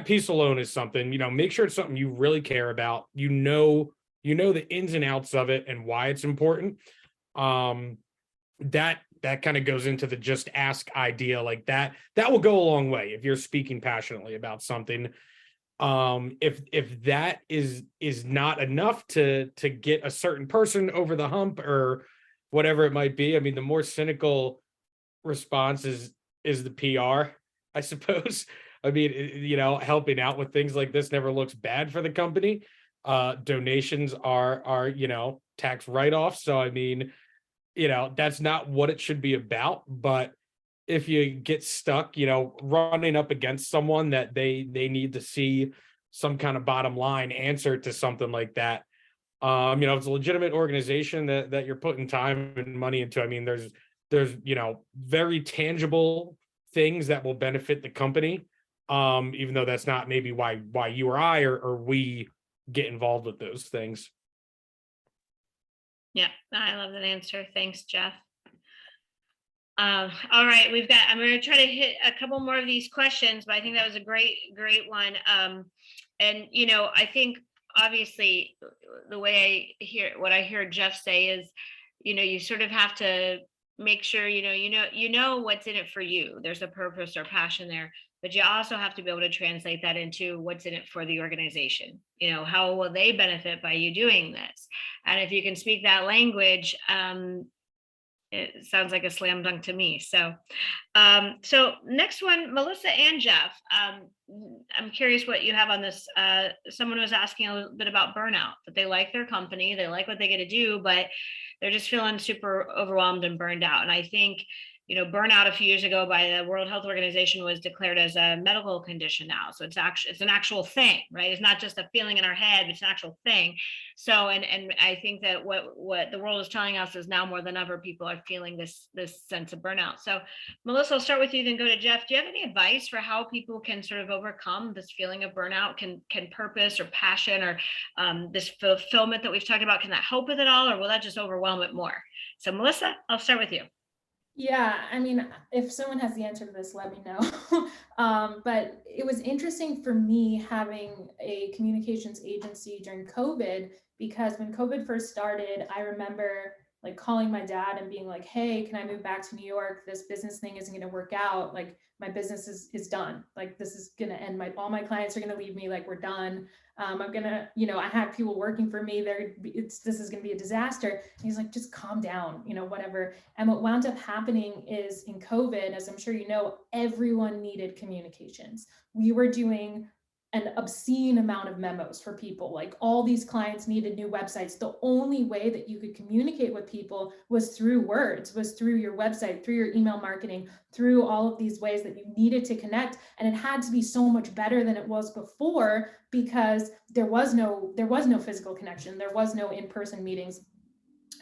piece alone is something, make sure it's something you really care about, the ins and outs of it and why it's important. That kind of goes into the just ask idea, like that will go a long way if you're speaking passionately about something. If that is not enough to get a certain person over the hump or whatever it might be, I mean, the more cynical response is the PR, I suppose. I mean, helping out with things like this never looks bad for the company. Donations are tax write-offs. So I mean, that's not what it should be about. But if you get stuck, running up against someone that they need to see some kind of bottom line answer to something like that, it's a legitimate organization that you're putting time and money into. I mean, there's very tangible things that will benefit the company, even though that's not maybe why you or I or we get involved with those things. Yeah, I love that answer. Thanks, Jeff. All right, I'm going to try to hit a couple more of these questions, but I think that was a great one. And I think obviously the way what I hear Jeff say is, you sort of have to make sure, what's in it for you. There's a purpose or passion there, but you also have to be able to translate that into what's in it for the organization. How will they benefit by you doing this? And if you can speak that language, it sounds like a slam dunk to me. So next one, Melissa and Jeff, I'm curious what you have on this. Someone was asking a little bit about burnout, that they like their company, they like what they get to do, but they're just feeling super overwhelmed and burned out. And I think, burnout a few years ago by the World Health Organization was declared as a medical condition now. So it's an actual thing, right? It's not just a feeling in our head, it's an actual thing. So, and I think that what the world is telling us is now more than ever, people are feeling this sense of burnout. So Melissa, I'll start with you, then go to Jeff. Do you have any advice for how people can sort of overcome this feeling of burnout? Can purpose or passion or this fulfillment that we've talked about, can that help with it all, or will that just overwhelm it more? So Melissa, I'll start with you. Yeah, I mean, if someone has the answer to this, let me know. But it was interesting for me having a communications agency during COVID, because when COVID first started, I remember like calling my dad and being like, hey, can I move back to New York? This business thing isn't going to work out. Like my business is done. Like this is going to end. All my clients are going to leave me. Like we're done. I'm gonna, I had people working for me there. This is gonna be a disaster. And he's like, just calm down, whatever. And what wound up happening is in COVID, as I'm sure you know, everyone needed communications. We were doing an obscene amount of memos for people. Like all these clients needed new websites. The only way that you could communicate with people was through words, was through your website, through your email marketing, through all of these ways that you needed to connect. And it had to be so much better than it was before, because there was no physical connection. There was no in-person meetings.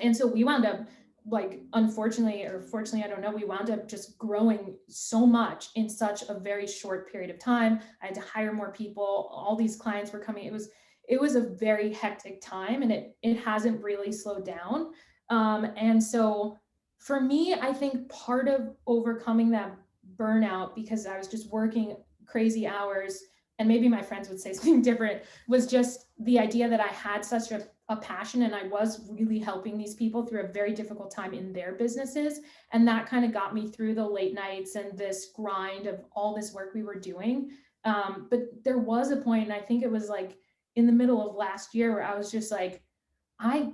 And so we wound up, like, unfortunately or fortunately, I don't know, we wound up just growing so much in such a very short period of time. I had to hire more people. All these clients were coming. It was a very hectic time, and it hasn't really slowed down. And so for me, I think part of overcoming that burnout, because I was just working crazy hours, and maybe my friends would say something different, was just the idea that I had such a passion and I was really helping these people through a very difficult time in their businesses. And that kind of got me through the late nights and this grind of all this work we were doing. But there was a point, and I think it was like in the middle of last year, where I was just like, I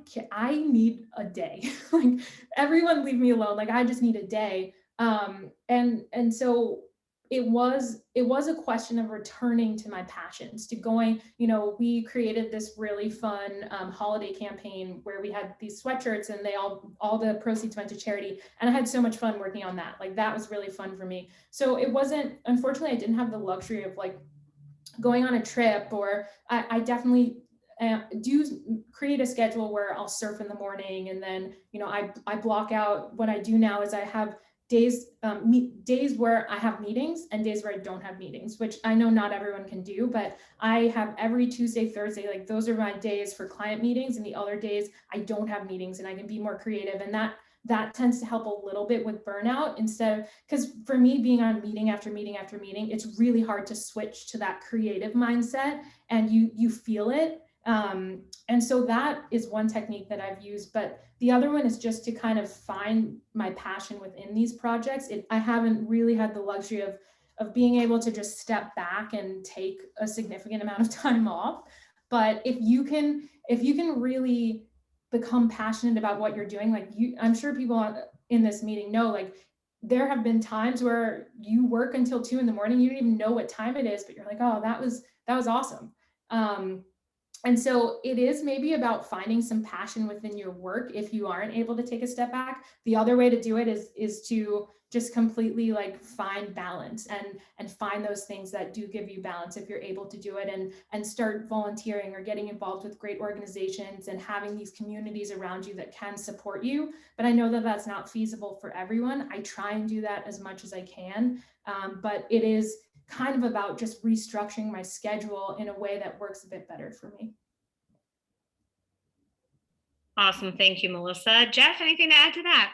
need a day. Like everyone leave me alone. Like I just need a day. And so it was a question of returning to my passions, to going, we created this really fun holiday campaign where we had these sweatshirts, and all the proceeds went to charity. And I had so much fun working on that. Like, that was really fun for me. So it wasn't, unfortunately, I didn't have the luxury of like going on a trip, or I definitely do create a schedule where I'll surf in the morning, and then I block out. What I do now is I have days where I have meetings and days where I don't have meetings, which I know not everyone can do, but I have every Tuesday, Thursday, like those are my days for client meetings, and the other days I don't have meetings, and I can be more creative. And that tends to help a little bit with burnout, because for me, being on meeting after meeting after meeting, it's really hard to switch to that creative mindset, and you feel it. And so that is one technique that I've used, but the other one is just to kind of find my passion within these projects. I haven't really had the luxury of being able to just step back and take a significant amount of time off. But if you can really become passionate about what you're doing, like I'm sure people in this meeting know, like, there have been times where you work until 2 a.m, you don't even know what time it is, but you're like, oh, that was awesome. And so it is maybe about finding some passion within your work if you aren't able to take a step back. The other way to do it is to just completely like find balance and find those things that do give you balance if you're able to do it, and start volunteering or getting involved with great organizations and having these communities around you that can support you. But I know that that's not feasible for everyone. I try and do that as much as I can, but it is kind of about just restructuring my schedule in a way that works a bit better for me. Awesome. Thank you, Melissa. Jeff, anything to add to that?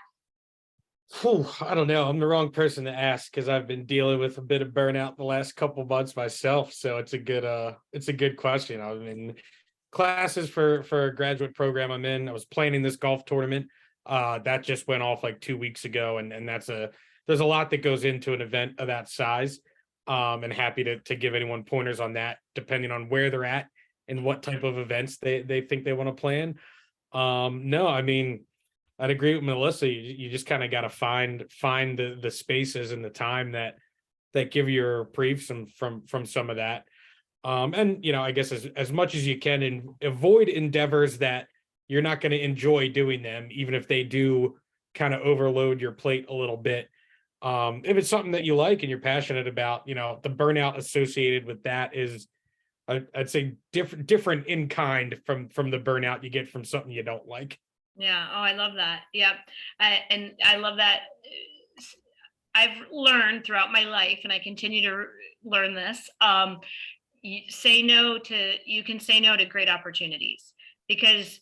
I don't know. I'm the wrong person to ask, because I've been dealing with a bit of burnout the last couple months myself. So it's a good question. I mean, classes for a graduate program I'm in. I was planning this golf tournament. That just went off like 2 weeks ago, and there's a lot that goes into an event of that size. And happy to give anyone pointers on that, depending on where they're at and what type of events they think they want to plan. No, I mean, I'd agree with Melissa. You just kind of got to find the spaces and the time that give you a reprieve from some of that. And I guess as much as you can, and avoid endeavors that you're not going to enjoy doing them, even if they do kind of overload your plate a little bit. If it's something that you like and you're passionate about, the burnout associated with that is, I'd say, different in kind from the burnout you get from something you don't like. Yeah. Oh, I love that. Yep. And I love that. I've learned throughout my life, and I continue to learn this. You can say no to great opportunities, because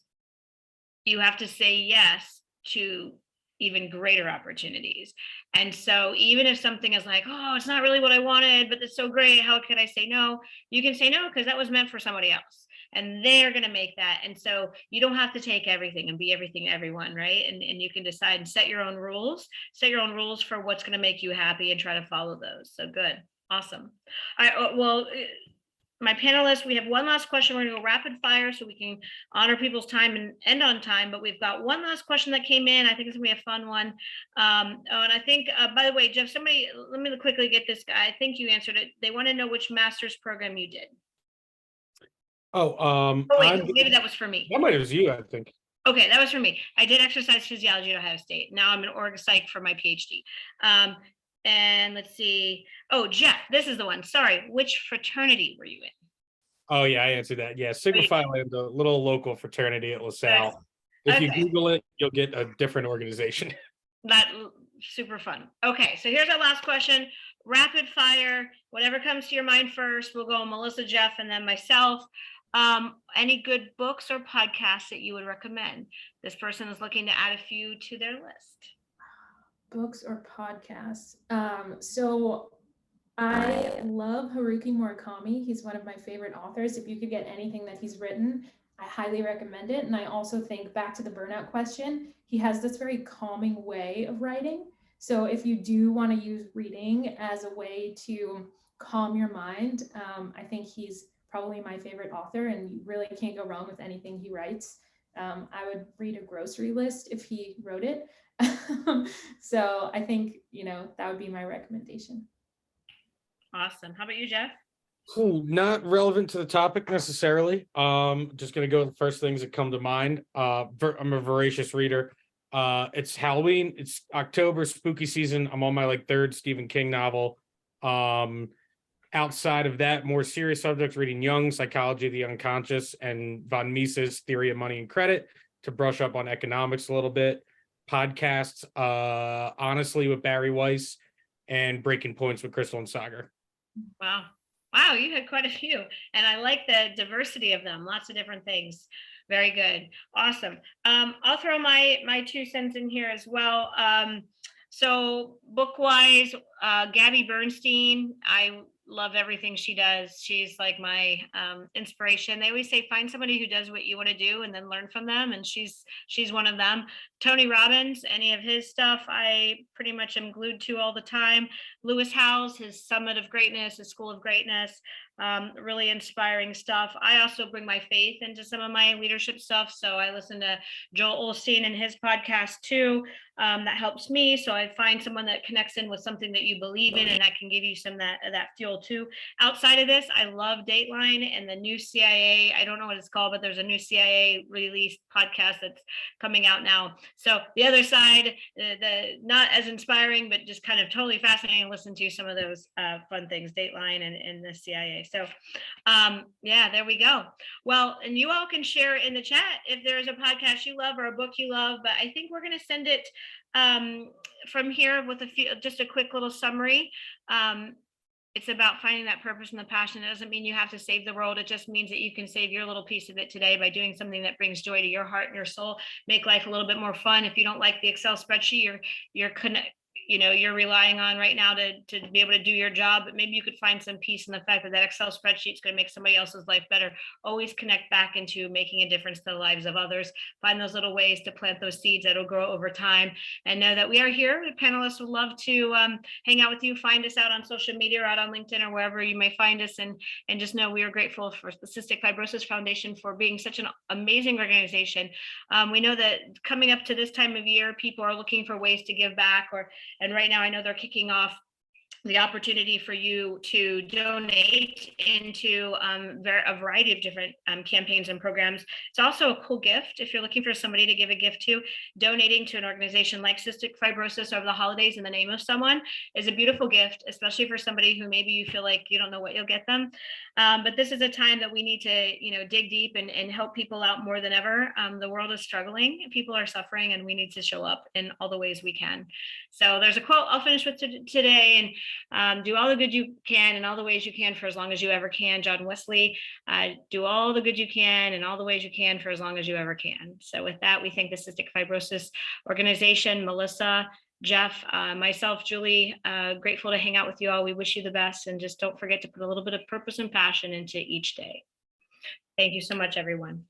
you have to say yes to even greater opportunities. And so even if something is like, oh, it's not really what I wanted, but it's so great, how can I say no? You can say no, because that was meant for somebody else, and they're going to make that. And so you don't have to take everything and be everything to everyone, right? And you can decide and set your own rules for what's going to make you happy, and try to follow those. So good. Awesome. All right. Well, my panelists, we have one last question. We're going to go rapid fire so we can honor people's time and end on time. But we've got one last question that came in. I think it's going to be a fun one. And I think, by the way, Jeff, let me quickly get this guy. I think you answered it. They want to know which master's program you did. Oh, wait, maybe that was for me. That might have was you, I think. Okay, that was for me. I did exercise physiology at Ohio State. Now I'm in org psych for my PhD. And let's see. Oh, Jeff, this is the one. Sorry. Which fraternity were you in? Oh, yeah, I answered that. Yeah, Sigma Phi Lambda, a little local fraternity at LaSalle. If you Google it, you'll get a different organization. That super fun. Okay, so here's our last question. Rapid fire. Whatever comes to your mind first. We'll go Melissa, Jeff, and then myself. Any good books or podcasts that you would recommend? This person is looking to add a few to their list. Books or podcasts. So I love Haruki Murakami. He's one of my favorite authors. If you could get anything that he's written, I highly recommend it. And I also think, back to the burnout question, he has this very calming way of writing. So if you do want to use reading as a way to calm your mind, I think he's probably my favorite author, and you really can't go wrong with anything he writes. I would read a grocery list if he wrote it. So I think, that would be my recommendation. Awesome. How about you, Jeff? Cool. Not relevant to the topic necessarily. Just gonna go with the first things that come to mind. I'm a voracious reader. It's Halloween. It's October, spooky season. I'm on my like third Stephen King novel. Outside of that, more serious subjects, reading Jung, Psychology of the Unconscious, and von Mises' Theory of Money and Credit to brush up on economics a little bit. Podcasts, Honestly with Barry Weiss, and Breaking Points with Crystal and Sagar. Wow. Wow, you had quite a few. And I like the diversity of them, lots of different things. Very good. Awesome. I'll throw my 2 cents in here as well. So book-wise, Gabby Bernstein, I love everything she does. She's like my inspiration. They always say find somebody who does what you want to do and then learn from them, and she's one of them. Tony Robbins, any of his stuff I pretty much am glued to all the time. Lewis Howes, his Summit of Greatness, his School of Greatness, really inspiring stuff. I also bring my faith into some of my leadership stuff, so I listen to Joel Osteen and his podcast too. That helps me. So I find someone that connects in with something that you believe in, and that can give you some that fuel too. Outside of this, I love Dateline and the new CIA. I don't know what it's called, but there's a new CIA released podcast that's coming out now. So the other side, the not as inspiring, but just kind of totally fascinating to listen to some of those fun things, Dateline and the CIA. So yeah, there we go. Well, and you all can share in the chat if there is a podcast you love or a book you love, but I think we're going to send it from here with just a quick little summary. It's about finding that purpose and the passion. It doesn't mean you have to save the world. It just means that you can save your little piece of it today by doing something that brings joy to your heart and your soul, make life a little bit more fun. If you don't like the Excel spreadsheet, you're relying on right now to be able to do your job, but maybe you could find some peace in the fact that that Excel spreadsheet is going to make somebody else's life better. Always connect back into making a difference to the lives of others. Find those little ways to plant those seeds that'll grow over time, and know that we are here. The panelists would love to hang out with you. Find us out on social media or out on LinkedIn or wherever you may find us, and just know we are grateful for the Cystic Fibrosis Foundation for being such an amazing organization. We know that coming up to this time of year, people are looking for ways to give back, and right now I know they're kicking off the opportunity for you to donate into a variety of different campaigns and programs. It's also a cool gift if you're looking for somebody to give a gift to. Donating to an organization like Cystic Fibrosis over the holidays in the name of someone is a beautiful gift, especially for somebody who maybe you feel like you don't know what you'll get them. But this is a time that we need to dig deep and help people out more than ever. The world is struggling, people are suffering, and we need to show up in all the ways we can. So there's a quote I'll finish with today, and do all the good you can in all the ways you can for as long as you ever can. John Wesley, do all the good you can in all the ways you can for as long as you ever can. So with that, we thank the Cystic Fibrosis Organization, Melissa, Jeff, myself, Julie, grateful to hang out with you all. We wish you the best, and just don't forget to put a little bit of purpose and passion into each day. Thank you so much, everyone.